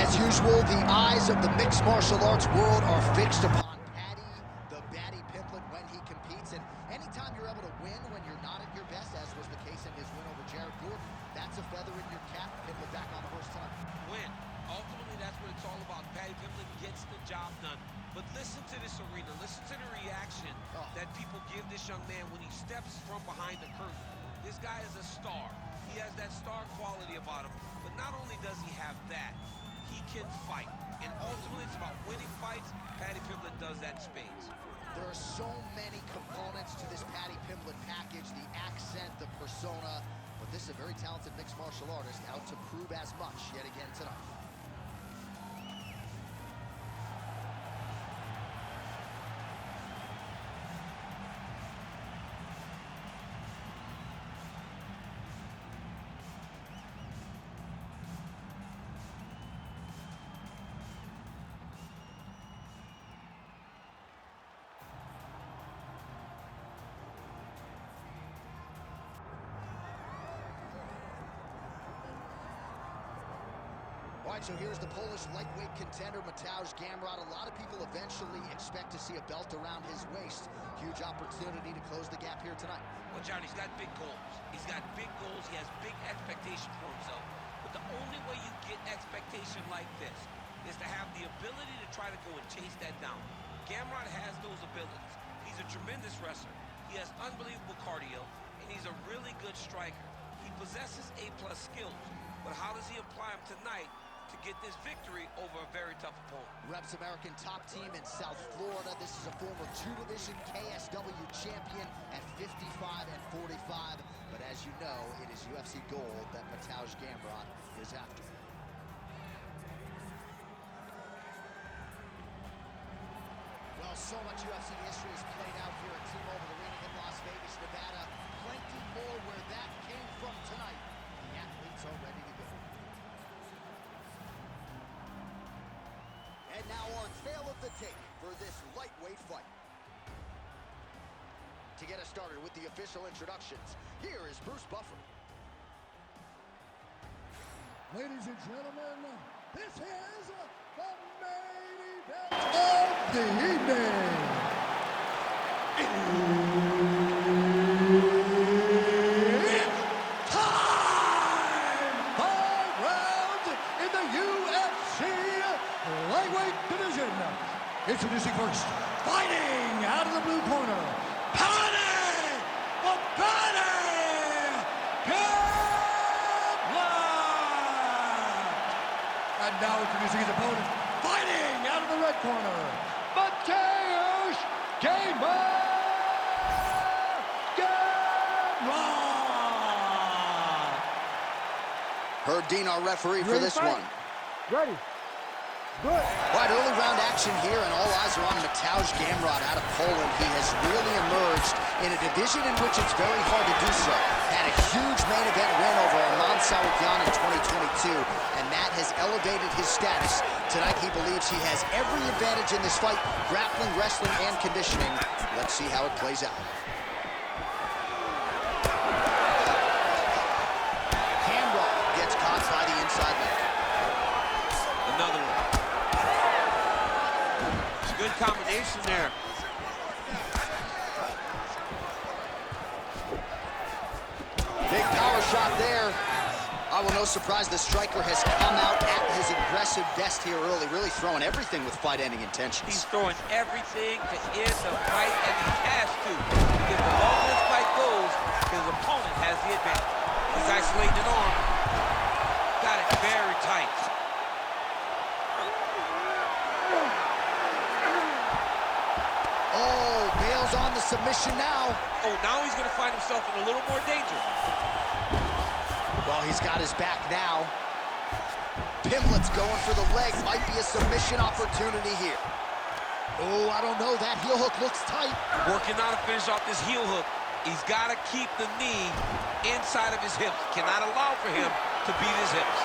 As usual, the eyes of the mixed martial arts world are fixed upon Paddy, the Paddy Pimblett, when he competes. And anytime you're able to win when you're not at your best, as was the case in his win over Jared Gordon, that's a feather in your cap. Pimblett back on the horse tonight. Win. Ultimately, that's what it's all about. Paddy Pimblett gets the job done. But listen to this arena. Listen to the reaction that people give this young man when he steps from behind the curtain. This guy is a star. He has that star quality about him. But not only does he have that, he can fight. And ultimately, it's about winning fights. Paddy Pimblett does that in spades. There are so many components to this Paddy Pimblett package, the accent, the persona. But this is a very talented mixed martial artist out to prove as much yet again tonight. All right, so here's the Polish lightweight contender, Mateusz Gamrot. A lot of people eventually expect to see a belt around his waist. Huge opportunity to close the gap here tonight. Well, John, he's got big goals. He's got big goals. He has big expectations for himself. But the only way you get expectation like this is to have the ability to try to go and chase that down. Gamrot has those abilities. He's a tremendous wrestler. He has unbelievable cardio, and he's a really good striker. He possesses A-plus skills. But how does he apply them tonight to get this victory over a very tough opponent? Reps American top team in South Florida. This is a former two-division KSW champion at 55 and 45. But as you know, it is UFC gold that Mateusz Gamrot is after. Well, so much UFC history is played out here at T-Mobile Arena in Las Vegas, Nevada. Plenty more where that came from tonight. The athletes are ready to go. And now our tale of the tape for this lightweight fight. To get us started with the official introductions, here is Bruce Buffer. Ladies and gentlemen, this is the main event of the evening. It's time! 5 rounds in the UFC lightweight division. Introducing first, fighting out of the blue corner, Paddy! The Paddy! Pimblett! And now introducing his opponent, fighting out of the red corner, Mateusz Gamrot! Herb Dean, our referee for this one. Ready. Good. All right, early round action here, and all eyes are on Mateusz Gamrot out of Poland. He has really emerged in a division in which it's very hard to do so. Had a huge main event win over Arman Tsarukyan in 2022, and that has elevated his status. Tonight, he believes he has every advantage in this fight, grappling, wrestling, and conditioning. Let's see how it plays out. Gamrot gets caught by the inside leg. Another one. Good combination there. Big power shot there. I will no surprise the striker has come out at his aggressive best here early, really throwing everything with fight-ending intentions. He's throwing everything to end the fight, and he has to. Because the longer this fight goes, his opponent has the advantage. He's isolating an arm. Got it very tight. Oh, bails on the submission now. Oh, now he's going to find himself in a little more danger. Well, he's got his back now. Pimblett's going for the leg. Might be a submission opportunity here. Oh, I don't know. That heel hook looks tight. Working out to finish off this heel hook. He's got to keep the knee inside of his hips. Cannot allow for him to beat his hips.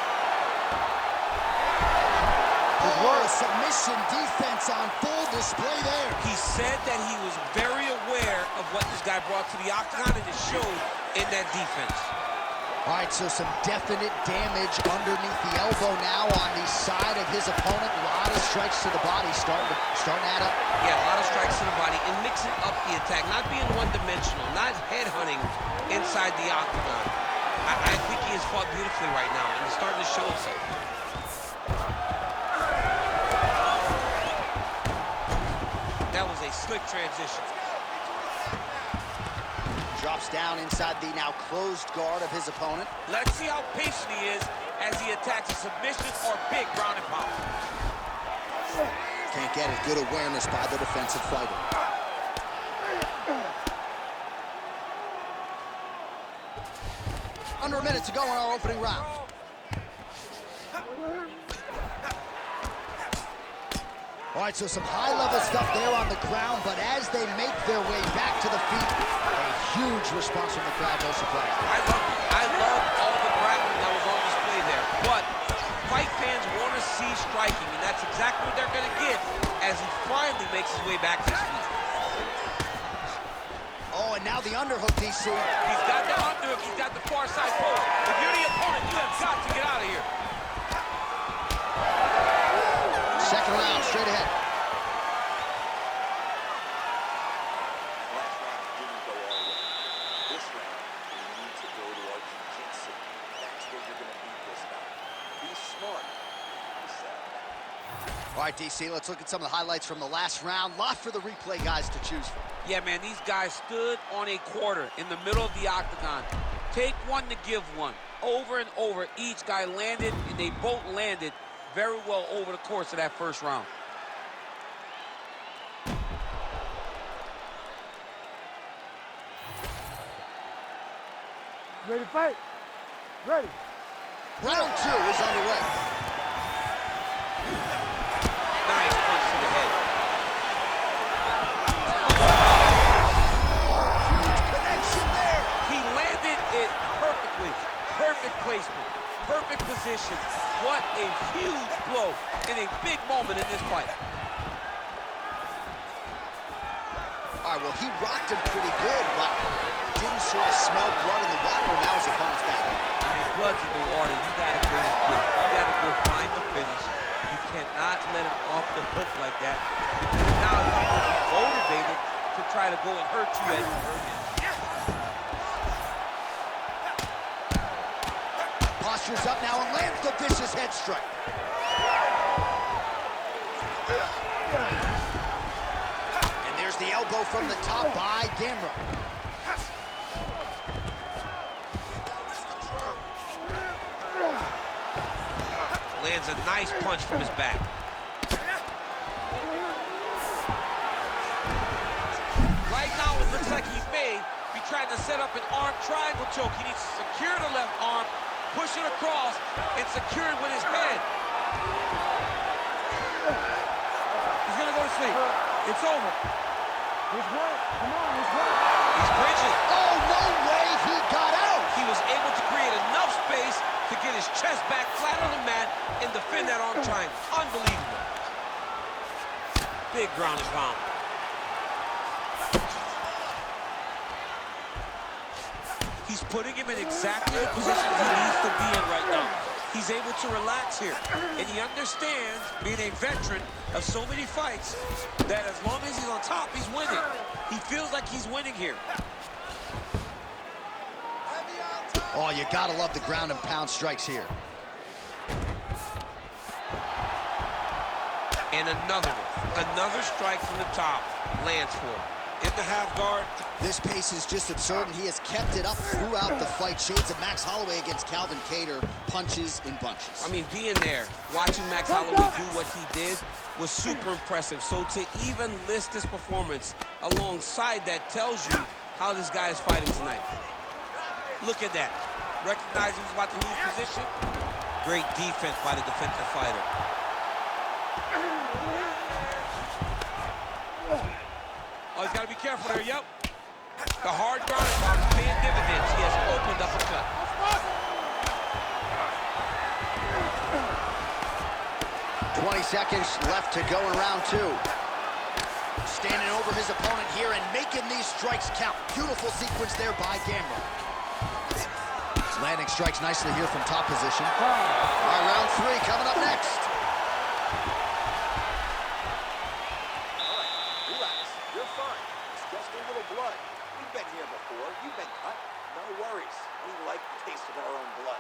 Oh, submission defense on full display there. He said that he was very aware of what this guy brought to the octagon, and it showed in that defense. All right, so some definite damage underneath the elbow now on the side of his opponent. A lot of strikes to the body starting to add up. Yeah, a lot of strikes to the body and mixing up the attack, not being one-dimensional, not headhunting inside the octagon. I think he has fought beautifully right now, and he's starting to show himself. That was a slick transition. Drops down inside the now closed guard of his opponent. Let's see how patient he is as he attacks a submission or big ground and pound. Can't get it. Good awareness by the defensive fighter. Under a minute to go in our opening round. All right, so some high-level stuff there on the ground, but as they make their way back to the feet, a huge response from the crowd, no surprise. I love all the grappling that was on display there, but fight fans want to see striking, and that's exactly what they're going to get as he finally makes his way back to his feet. Oh, and now the underhook, DC. He's got the underhook, he's got the far side post. If you're the opponent, you have got to get out of here. Second round, straight ahead. Last round didn't go all the way. This round, you need to go to our jiu-jitsu. That's where you're going to beat this guy. Be smart. Be sad. All right, DC, let's look at some of the highlights from the last round. Lot for the replay guys to choose from. Yeah, man, these guys stood on a quarter in the middle of the octagon. Take one to give one. Over and over, each guy landed, and they both landed very well over the course of that first round. Ready to fight? Ready. Round 2 is underway. Nice punch to the head. Huge connection there. He landed it perfectly. Perfect placement. Perfect position. What a huge blow in a big moment in this fight. All right, well, he rocked him pretty good, but didn't sort of smell blood in the water. Now his opponent's back. I mean, blood's in the water. You gotta go and get it. You gotta go find the finish. You cannot let him off the hook like that. Because now he will be motivated to try to go and hurt you as you hurt him. Postures up now and lands the vicious head strike. And there's the elbow from the top by Gamrot. Lands a nice punch from his back. Right now it looks like he may be trying to set up an arm triangle choke. He needs to secure the left arm, push it across, and secure it with his head. He's gonna go to sleep. It's over. He's hurt. Come on, he's hurt. He's bridging. Oh, no way he got out. He was able to create enough space to get his chest back flat on the mat and defend that arm triangle. Unbelievable. Big ground and pound. He's putting him in exactly the position he needs to be in right now. He's able to relax here. And he understands, being a veteran of so many fights, that as long as he's on top, he's winning. He feels like he's winning here. Oh, you gotta love the ground and pound strikes here. And another one. Another strike from the top. Lands for him. In the half guard. This pace is just absurd, and he has kept it up throughout the fight. Shades of Max Holloway against Calvin Kattar, punches in bunches. I mean, being there, watching Max Holloway do what he did was super impressive. So to even list this performance alongside that tells you how this guy is fighting tonight. Look at that. Recognizing he's about to lose position. Great defense by the defensive fighter. Oh, he's got to be careful there, yep. The hard ground is paying dividends. He has opened up a cut. 20 seconds left to go in round 2. Standing over his opponent here and making these strikes count. Beautiful sequence there by Gamrot. Landing strikes nicely here from top position. All right, round 3 coming up next. All right, relax. You're fine. It's just a little blood. We've been here before. You've been cut. No worries. We like the taste of our own blood.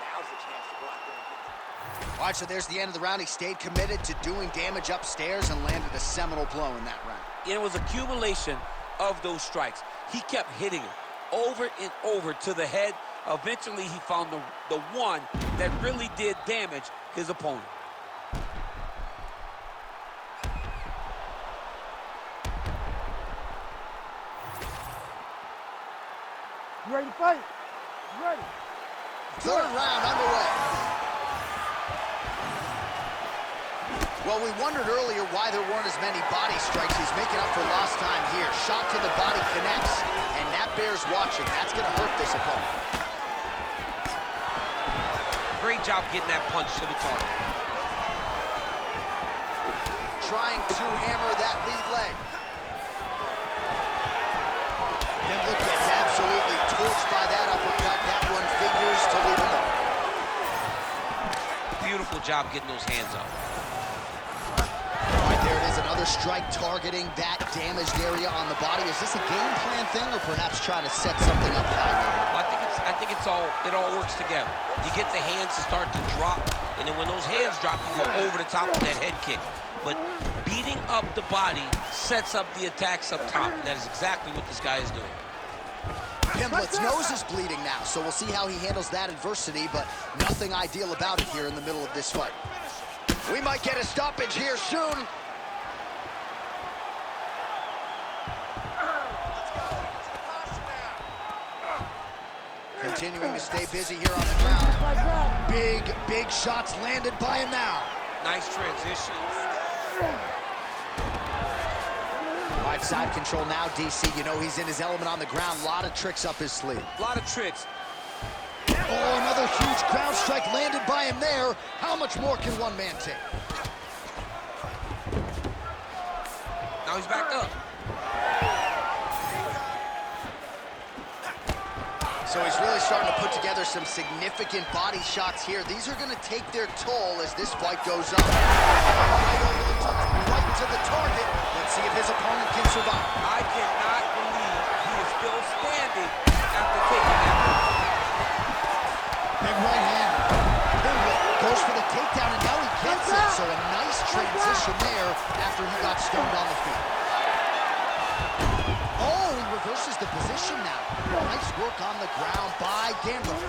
Now's the chance to go out there and get them. All right, so there's the end of the round. He stayed committed to doing damage upstairs and landed a seminal blow in that round. It was accumulation of those strikes. He kept hitting him over and over to the head. Eventually, he found the one that really did damage his opponent. You ready to fight? You ready? Third round underway. Well, we wondered earlier why there weren't as many body strikes. He's making up for lost time here. Shot to the body connects, and that bears watching. That's going to hurt this opponent. Great job getting that punch to the target. Trying to hammer that lead leg. Pimblett gets absolutely torched by that uppercut. That one figures to leave him up. Beautiful job getting those hands up. All right, there it is, another strike targeting that damaged area on the body. Is this a game plan thing, or perhaps trying to set something up high? Well, I think it all works together. You get the hands to start to drop, and then when ththose hands drop, you go over the top of that head kick. But beating up the body sets up the attacks up top. That is exactly what this guy is doing. Pimblett's nose is bleeding now, so we'll see how he handles that adversity, but nothing ideal about it here in the middle of this fight. We might get a stoppage here soon. Continuing to stay busy here on the ground. Big shots landed by him now. Nice transition. All right, side control now, DC. You know he's in his element on the ground. A lot of tricks up his sleeve. A lot of tricks. Oh, another huge ground strike landed by him there. How much more can one man take? Now he's back up. So he's really starting to put together some significant body shots here. These are going to take their toll as this fight goes on. Right over the top, right to the target. Let's see if his opponent can survive. I cannot believe he is still standing after taking that. Big right hand. Pimblett goes for the takedown, and now he gets it. So a nice transition there after he got stoned on the feet. Oh, he reverses the position now. Nice work on the ground by Gamrot.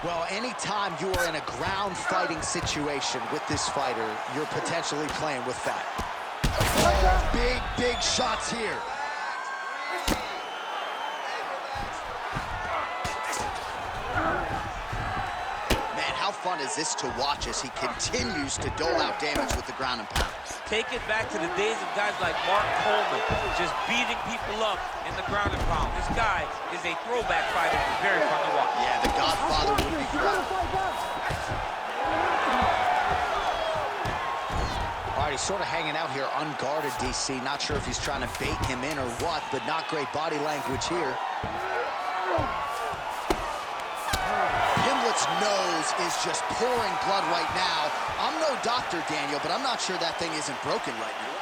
Well, anytime you are in a ground fighting situation with this fighter, you're potentially playing with fire. Oh, big shots here. Man, how fun is this to watch as he continues to dole out damage with the ground and pound? Take it back to the days of guys like Mark Coleman, just beating people up in the ground and pound. This guy is a throwback fighter. Very fun to watch. Yeah, the Godfather would be proud. All right, he's sort of hanging out here unguarded, DC. Not sure if he's trying to bait him in or what, but not great body language here. Pimblett's nose is just pouring blood right now. I'm no doctor, Daniel, but I'm not sure that thing isn't broken right now.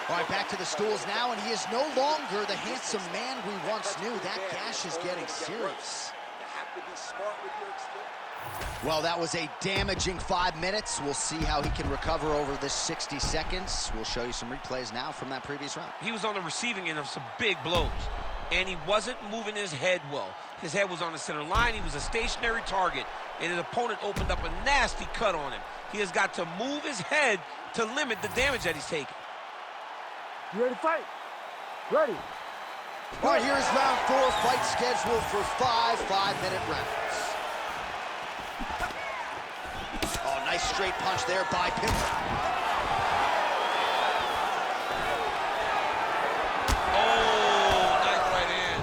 All right, back to the stools now, and he is no longer the handsome man we once knew. That gash is getting serious. You have to be smart with your experience. Well, that was a damaging 5 minutes. We'll see how he can recover over this 60 seconds. We'll show you some replays now from that previous round. He was on the receiving end of some big blows, and he wasn't moving his head well. His head was on the center line. He was a stationary target, and his opponent opened up a nasty cut on him. He has got to move his head to limit the damage that he's taking. You ready to fight? Ready. All right, here is round 4, fight scheduled for 5 5-minute rounds. Oh, nice straight punch there by Pimblett. Oh, nice right hand.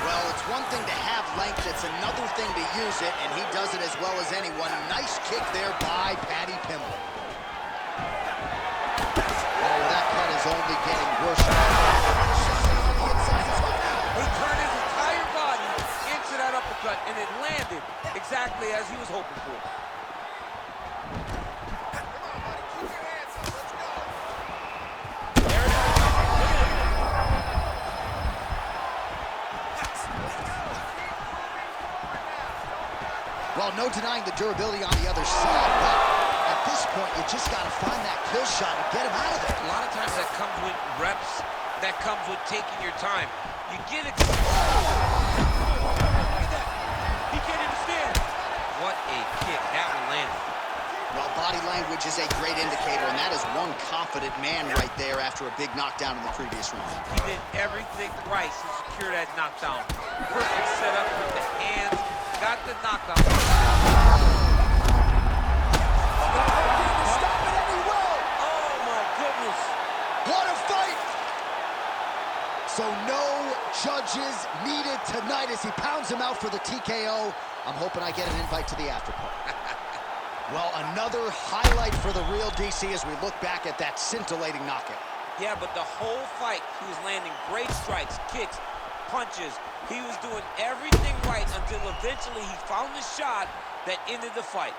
Well, it's one thing to have length, it's another thing to use it, and he does it as well as anyone. Nice kick there by Paddy Pimblett. Oh, that cut is only getting worse. On the inside, he's up now. exactly as he was hoping for. Well, no denying the durability on the other side, but at this point, you just got to find that kill shot and get him out of there. A lot of times that comes with reps. That comes with taking your time. You get it. Look at that. He can't even stand. What a kick. That one landed. Well, body language is a great indicator, and that is one confident man right there after a big knockdown in the previous round. He did everything right to secure that knockdown. Perfect setup with the hands. Got the knockout. Stop it, and he will. Oh, my goodness. What a fight! So no judges needed tonight as he pounds him out for the TKO. I'm hoping I get an invite to the after party. Well, another highlight for the real DC as we look back at that scintillating knockout. Yeah, but the whole fight, he was landing great strikes, kicks, punches. He was doing everything right until eventually he found the shot that ended the fight.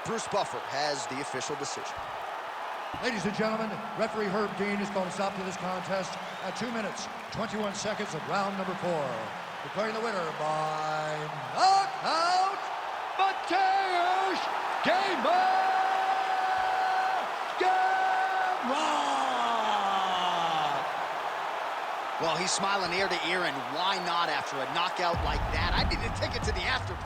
Bruce Buffer has the official decision. Ladies and gentlemen, referee Herb Dean has called a stop to this contest at 2 minutes, 21 seconds of round number 4. Declaring the winner by knockout, Mateusz Gamrot! Well, he's smiling ear to ear, and why not after a knockout like that? I need a ticket to the